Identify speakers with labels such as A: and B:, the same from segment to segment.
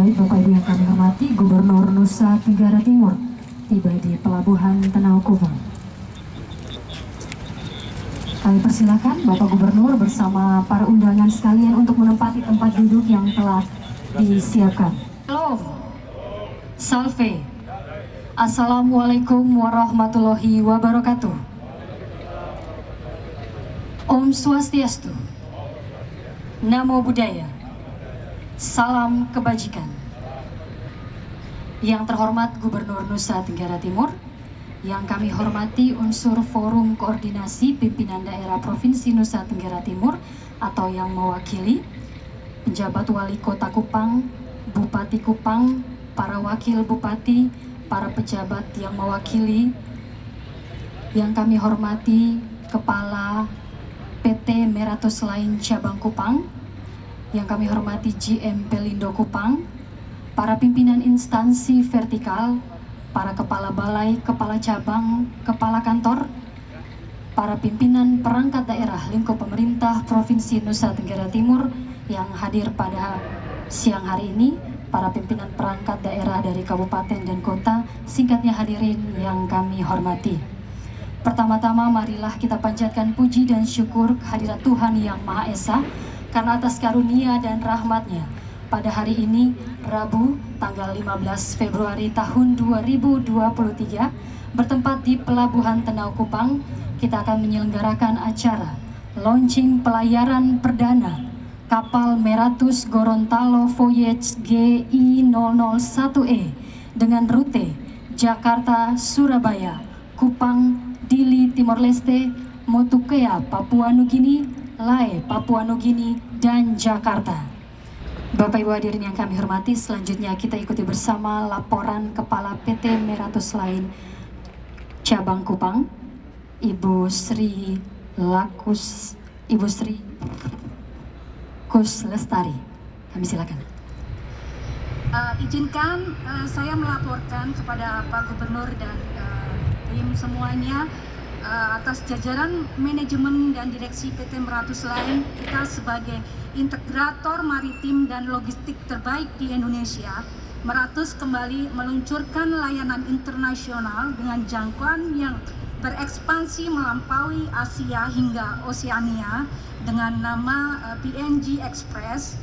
A: Baik Bapak Ibu yang kami hormati, Gubernur Nusa Tenggara Timur tiba di Pelabuhan Tenau Kupang. Kami persilakan Bapak Gubernur bersama para undangan sekalian untuk menempati tempat duduk yang telah disiapkan. Halo, Salve. Assalamualaikum warahmatullahi wabarakatuh. Om Swastiastu. Namo Buddhaya. Salam kebajikan. Yang terhormat Gubernur Nusa Tenggara Timur, yang kami hormati unsur Forum Koordinasi Pimpinan Daerah Provinsi Nusa Tenggara Timur atau yang mewakili, penjabat Wali Kota Kupang, Bupati Kupang, para wakil Bupati, para pejabat yang mewakili, yang kami hormati Kepala PT Meratus Line Cabang Kupang, yang kami hormati GM Pelindo Kupang, para pimpinan instansi vertikal, para kepala balai, kepala cabang, kepala kantor, para pimpinan perangkat daerah lingkup pemerintah Provinsi Nusa Tenggara Timur yang hadir pada siang hari ini, para pimpinan perangkat daerah dari kabupaten dan kota, singkatnya hadirin yang kami hormati. Pertama-tama marilah kita panjatkan puji dan syukur kehadirat Tuhan Yang Maha Esa karena atas karunia dan rahmatnya pada hari ini, Rabu, tanggal 15 Februari tahun 2023, bertempat di Pelabuhan Tenau Kupang, kita akan menyelenggarakan acara launching pelayaran perdana kapal Meratus Gorontalo Voyage GI001E dengan rute Jakarta, Surabaya, Kupang, Dili, Timor Leste, Motukea, Papua Nugini, Lae, Papua Nugini, dan Jakarta. Bapak Ibu hadirin yang kami hormati, selanjutnya kita ikuti bersama laporan Kepala PT Meratus Line Cabang Kupang, Ibu Sri Kus Lestari. Kami silakan.
B: Izinkan saya melaporkan kepada Pak Gubernur dan tim semuanya atas jajaran manajemen dan direksi PT Meratus Line, kita sebagai integrator maritim dan logistik terbaik di Indonesia, Meratus kembali meluncurkan layanan internasional dengan jangkauan yang berekspansi melampaui Asia hingga Oseania dengan nama PNG Express.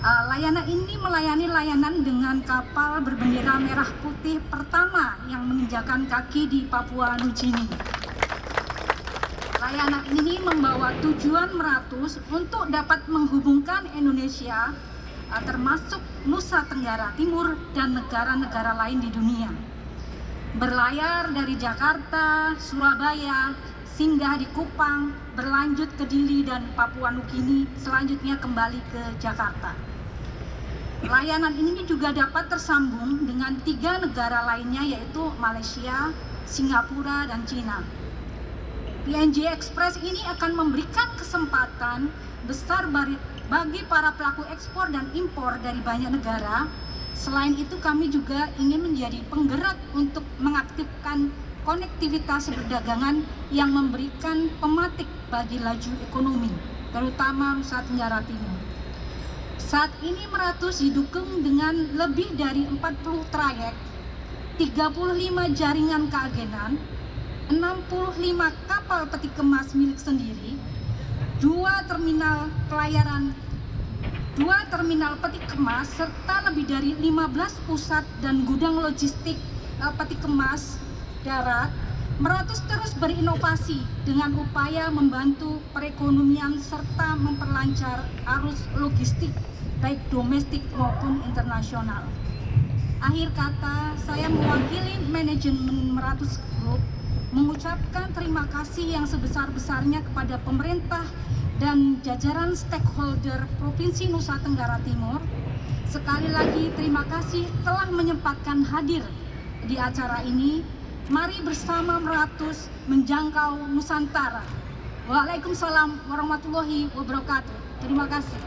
B: Layanan ini melayani layanan dengan kapal berbendera merah putih pertama yang menginjakan kaki di Papua Nugini. Layanan ini membawa tujuan Meratus untuk dapat menghubungkan Indonesia, termasuk Nusa Tenggara Timur dan negara-negara lain di dunia. Berlayar dari Jakarta, Surabaya, singgah di Kupang, berlanjut ke Dili dan Papua Nugini, selanjutnya kembali ke Jakarta. Layanan ini juga dapat tersambung dengan 3 negara lainnya, yaitu Malaysia, Singapura, dan Cina. PNG Express ini akan memberikan kesempatan besar bagi para pelaku ekspor dan impor dari banyak negara. Selain itu, kami juga ingin menjadi penggerak untuk mengaktifkan konektivitas perdagangan yang memberikan pematik bagi laju ekonomi, terutama Nusa Tenggara Timur. Saat ini Meratus didukung dengan lebih dari 40 trayek, 35 jaringan keagenan, 65 kapal peti kemas milik sendiri, 2 terminal pelayaran, 2 terminal peti kemas, serta lebih dari 15 pusat dan gudang logistik peti kemas darat. Meratus terus berinovasi dengan upaya membantu perekonomian serta memperlancar arus logistik baik domestik maupun internasional. Akhir kata, saya mewakili manajemen Meratus Group mengucapkan terima kasih yang sebesar-besarnya kepada pemerintah dan jajaran stakeholder Provinsi Nusa Tenggara Timur. Sekali lagi terima kasih telah menyempatkan hadir di acara ini. Mari bersama Meratus menjangkau Nusantara. Waalaikumsalam warahmatullahi wabarakatuh. Terima kasih.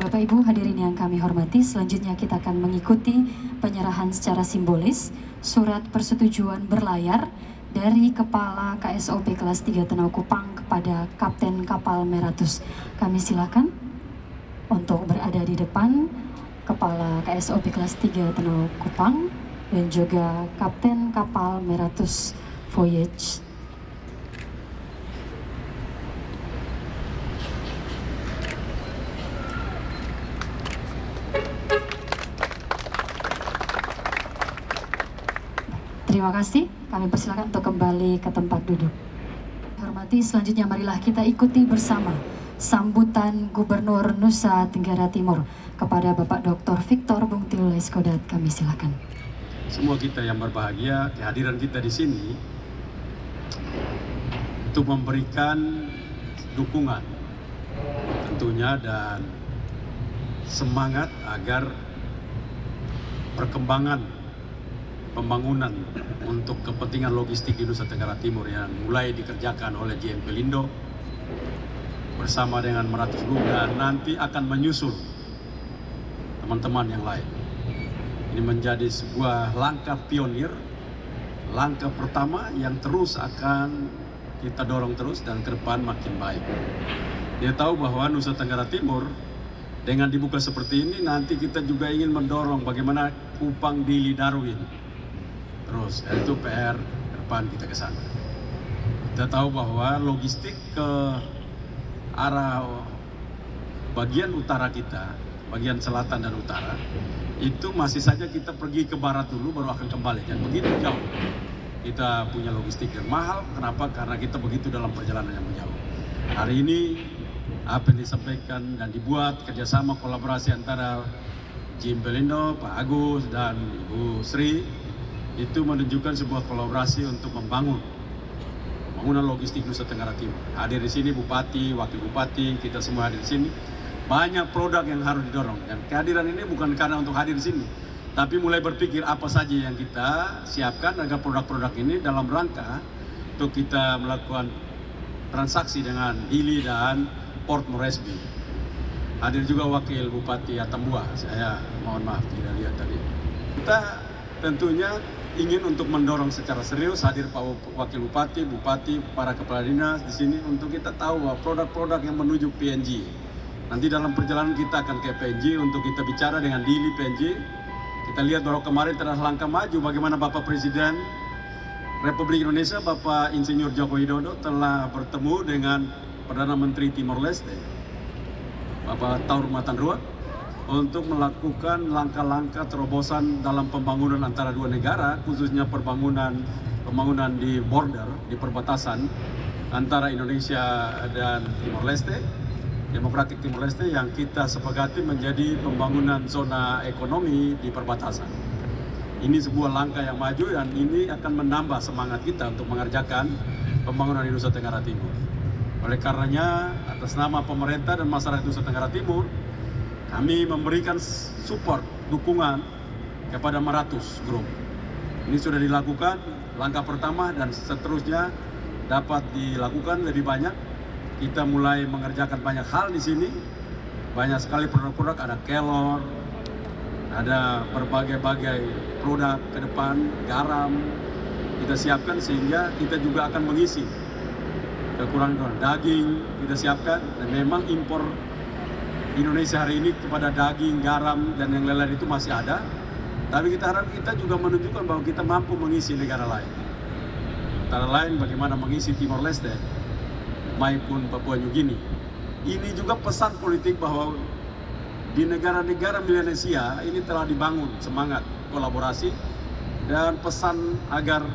A: Bapak Ibu hadirin yang kami hormati, selanjutnya kita akan mengikuti penyerahan secara simbolis surat persetujuan berlayar dari Kepala KSOP kelas 3 Tenau Kupang kepada Kapten Kapal Meratus. Kami silakan untuk berada di depan Kepala KSOP kelas 3 Tenau Kupang, dan juga Kapten Kapal Meratus Voyage. Terima kasih, kami persilakan untuk kembali ke tempat duduk. Hormati, selanjutnya marilah kita ikuti bersama sambutan Gubernur Nusa Tenggara Timur kepada Bapak Dr. Victor Bungtil Leskodat. Kami silakan.
C: Semua kita yang berbahagia, kehadiran kita di sini untuk memberikan dukungan tentunya dan semangat agar perkembangan pembangunan untuk kepentingan logistik di Nusa Tenggara Timur yang mulai dikerjakan oleh JM Pelindo bersama dengan Meratus Group dan nanti akan menyusul teman-teman yang lain. Ini menjadi sebuah langkah pionir, langkah pertama yang terus akan kita dorong terus dan ke depan makin baik. Dia tahu bahwa Nusa Tenggara Timur dengan dibuka seperti ini nanti kita juga ingin mendorong bagaimana Kupang, Dili, Darwin. Terus itu PR ke depan kita ke sana. Kita tahu bahwa logistik ke arah bagian utara kita, bagian selatan dan utara, itu masih saja kita pergi ke barat dulu baru akan kembali. Dan begitu jauh kita punya logistik yang mahal. Kenapa? Karena kita begitu dalam perjalanan yang jauh. Hari ini apa yang disampaikan dan dibuat kerjasama kolaborasi antara JM Pelindo, Pak Agus dan Ibu Sri itu menunjukkan sebuah kolaborasi untuk membangun bangunan logistik Nusa Tenggara Timur. Hadir di sini Bupati, Wakil Bupati, kita semua hadir di sini. Banyak produk yang harus didorong dan kehadiran ini bukan karena untuk hadir di sini, tapi mulai berpikir apa saja yang kita siapkan agar produk-produk ini dalam rangka untuk kita melakukan transaksi dengan Dili dan Port Moresby. Hadir juga Wakil Bupati Atambua, saya mohon maaf tidak lihat tadi. Kita tentunya ingin untuk mendorong secara serius hadir Pak Wakil Bupati, Bupati, para kepala dinas di sini untuk kita tahu bahwa produk-produk yang menuju PNG. Nanti dalam perjalanan kita akan ke PNG untuk kita bicara dengan Dili PNG. Kita lihat bahwa kemarin telah langkah maju bagaimana Bapak Presiden Republik Indonesia, Bapak Insinyur Joko Widodo telah bertemu dengan Perdana Menteri Timor Leste, Bapak Taur Matanruak, untuk melakukan langkah-langkah terobosan dalam pembangunan antara dua negara, khususnya pembangunan di border, di perbatasan antara Indonesia dan Timor Leste, Demokratik Timor Leste, yang kita sepakati menjadi pembangunan zona ekonomi di perbatasan. Ini sebuah langkah yang maju dan ini akan menambah semangat kita untuk mengerjakan pembangunan di Nusa Tenggara Timur. Oleh karenanya, atas nama pemerintah dan masyarakat Nusa Tenggara Timur, kami memberikan support, dukungan kepada Meratus Group. Ini sudah dilakukan, langkah pertama dan seterusnya dapat dilakukan lebih banyak. Kita mulai mengerjakan banyak hal di sini, banyak sekali produk-produk, ada kelor, ada berbagai-bagai produk ke depan, garam, kita siapkan sehingga kita juga akan mengisi kekurangan daging, kita siapkan, dan memang impor Indonesia hari ini kepada daging, garam, dan yang lain-lain itu masih ada. Tapi kita harap kita juga menunjukkan bahwa kita mampu mengisi negara lain. Antara lain bagaimana mengisi Timor Leste maupun Papua New Guinea. Ini juga pesan politik bahwa di negara-negara Melanesia ini telah dibangun semangat kolaborasi dan pesan agar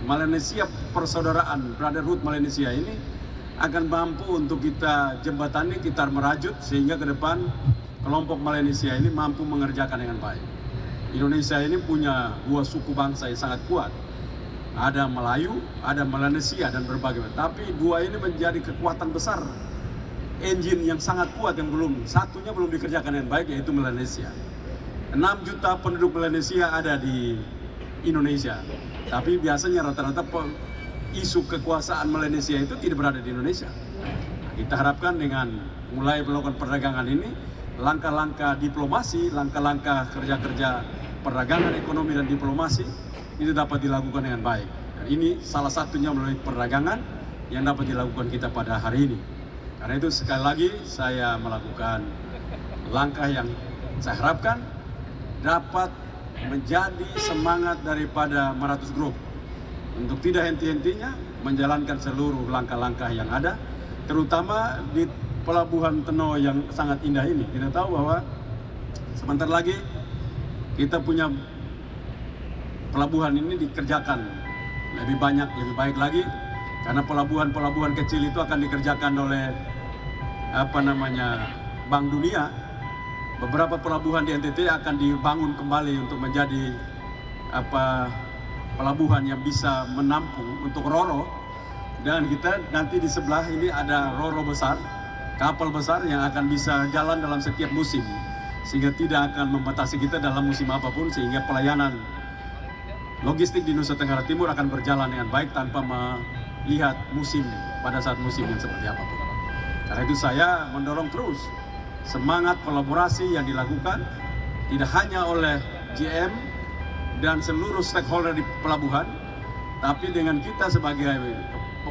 C: Melanesia, persaudaraan, brotherhood Melanesia ini akan mampu untuk kita jembatani, kita merajut sehingga ke depan kelompok Melanesia ini mampu mengerjakan dengan baik. Indonesia ini punya dua suku bangsa yang sangat kuat. Ada Melayu, ada Melanesia dan berbagai macam. Tapi dua ini menjadi kekuatan besar, engine yang sangat kuat yang satunya belum dikerjakan dengan baik, yaitu Melanesia. 6 juta penduduk Melanesia ada di Indonesia. Tapi biasanya rata-rata isu kekuasaan Melanesia itu tidak berada di Indonesia. Nah, kita harapkan dengan mulai melakukan perdagangan ini, langkah-langkah diplomasi, langkah-langkah kerja-kerja perdagangan, ekonomi dan diplomasi itu dapat dilakukan dengan baik. Dan ini salah satunya melalui perdagangan yang dapat dilakukan kita pada hari ini. Karena itu sekali lagi saya melakukan langkah yang saya harapkan dapat menjadi semangat daripada Meratus Group untuk tidak henti-hentinya menjalankan seluruh langkah-langkah yang ada, terutama di Pelabuhan Teno yang sangat indah ini. Kita tahu bahwa sebentar lagi kita punya pelabuhan ini dikerjakan lebih banyak, lebih baik lagi, karena pelabuhan-pelabuhan kecil itu akan dikerjakan oleh Bank Dunia. Beberapa pelabuhan di NTT akan dibangun kembali untuk menjadi pelabuhan yang bisa menampung untuk ro-ro, dan kita nanti di sebelah ini ada ro-ro besar, kapal besar yang akan bisa jalan dalam setiap musim, sehingga tidak akan membatasi kita dalam musim apapun, sehingga pelayanan logistik di Nusa Tenggara Timur akan berjalan dengan baik tanpa melihat musim pada saat musim yang seperti apapun. Karena itu saya mendorong terus semangat kolaborasi yang dilakukan tidak hanya oleh GM dan seluruh stakeholder di pelabuhan, tapi dengan kita sebagai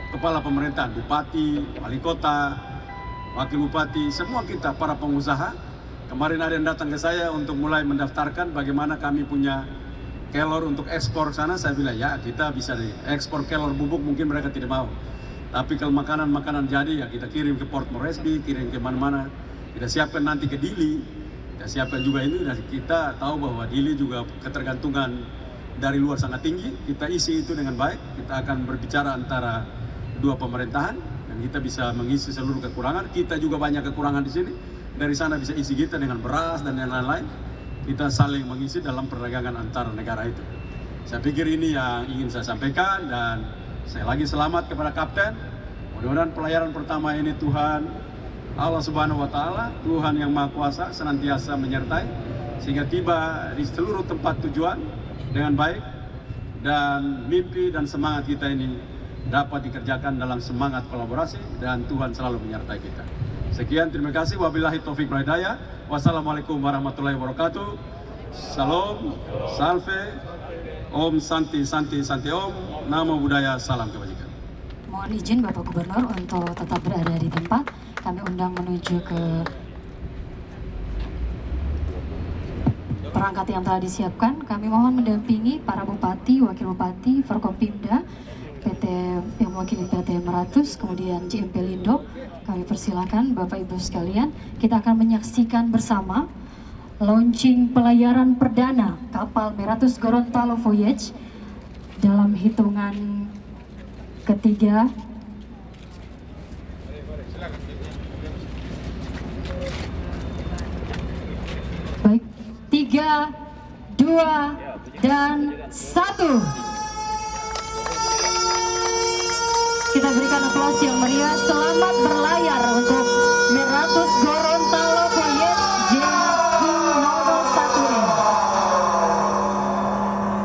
C: kepala pemerintahan, bupati, wali kota, wakil bupati, semua kita para pengusaha. Kemarin ada yang datang ke saya untuk mulai mendaftarkan bagaimana kami punya kelor untuk ekspor sana. Saya bilang ya kita bisa ekspor kelor bubuk, mungkin mereka tidak mau. Tapi kalau makanan jadi ya kita kirim ke Port Moresby, kirim ke mana-mana. Kita siapkan nanti ke Dili, kita siapkan juga ini, dan kita tahu bahwa Dili juga ketergantungan dari luar sangat tinggi. Kita isi itu dengan baik, kita akan berbicara antara dua pemerintahan, dan kita bisa mengisi seluruh kekurangan. Kita juga banyak kekurangan di sini, dari sana bisa isi kita dengan beras dan yang lain-lain. Kita saling mengisi dalam perdagangan antar negara itu. Saya pikir ini yang ingin saya sampaikan, dan saya lagi selamat kepada Kapten. Mudah-mudahan pelayaran pertama ini Tuhan Allah Subhanahu wa Ta'ala, Tuhan yang Maha Kuasa, senantiasa menyertai sehingga tiba di seluruh tempat tujuan dengan baik, dan mimpi dan semangat kita ini dapat dikerjakan dalam semangat kolaborasi, dan Tuhan selalu menyertai kita. Sekian, terima kasih. Wabillahi taufiq wal hidayah. Wassalamualaikum warahmatullahi wabarakatuh. Salam, salve, Om Santi Santi Santi Om, Namo Buddhaya, salam kebajikan.
A: Mohon izin Bapak Gubernur untuk tetap berada di tempat. Kami undang menuju ke perangkat yang telah disiapkan. Kami mohon mendampingi para bupati, wakil bupati, Forkopimda, PT yang mewakili PT Meratus, kemudian JMP Lindo. Kami persilakan Bapak Ibu sekalian, kita akan menyaksikan bersama launching pelayaran perdana kapal Meratus Gorontalo Voyage dalam hitungan ketiga. Baik, 3, 2, dan 1. Kita berikan aplaus yang meriah. Selamat berlayar untuk Meratus Gorontalo Voyage JQ01.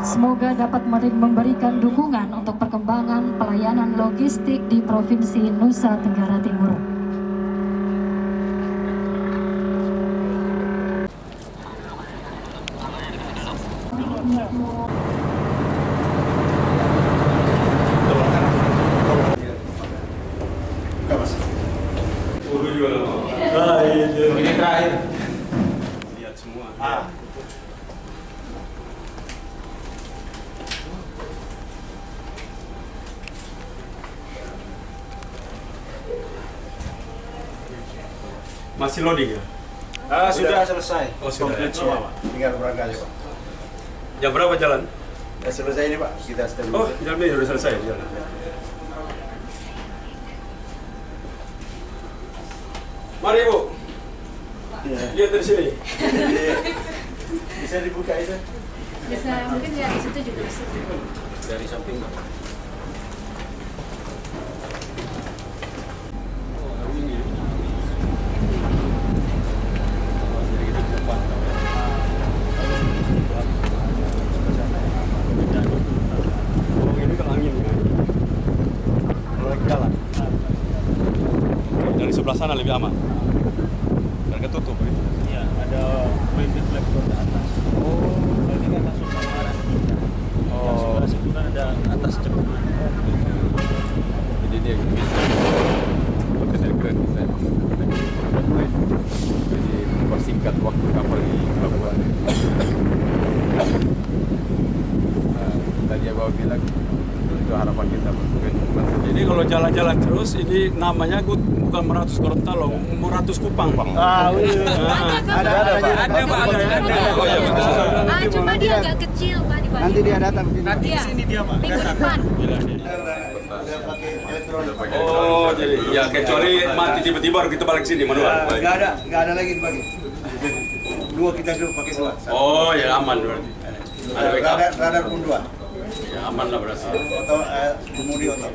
A: Semoga dapat memberikan dukungan untuk perkembangan pelayanan logistik di Provinsi Nusa Tenggara Timur.
D: Ini terakhir. Lihat semua.
C: Masih loading ya?
D: Sudah selesai.
C: Oh, sudah.
D: Komplit semua, Pak. Tinggal berangkat aja, Pak.
C: Jam berapa jalan?
D: Ya, selesai ini, Pak. Kita stand
C: Oh,
D: dulu.
C: jam ini sudah selesai jalan. Mari Bu,
D: Ya.
C: lihat dari sini.
D: Bisa dibuka itu?
E: Bisa, mungkin ya di situ juga bisa.
D: Dari samping, Pak.
C: Ini kalau angin kan? Kalau lagi jalan. Dari sebelah sana lebih aman. Biar ketutup.
D: Iya, ada wind deflector ke atas. Oh, ini kan masuk ke arah kita. Yang sebelah situ kan ada atas cekungan. bawa bilang itu harapan kita.
C: Jadi kalau jalan-jalan terus, ini namanya bukan 100 Gorontalo, 100 Kupang, Bang.
D: Ada Pak.
C: Oh ya, betul.
E: Cuma dia agak kecil Pak di
D: Nanti dia datang.
E: Nanti di sini dia Pak. Minggu depan.
C: Oh, jadi ya kecuali mati tiba-tiba baru kita balik sini manual.
D: Nggak ada lagi dipakai. Dua kita dulu pakai dua.
C: Oh, ya aman berarti. Ada backup.
D: Radar pun dua.
C: Ya aman lah berarti.
D: Atau kemudi atau.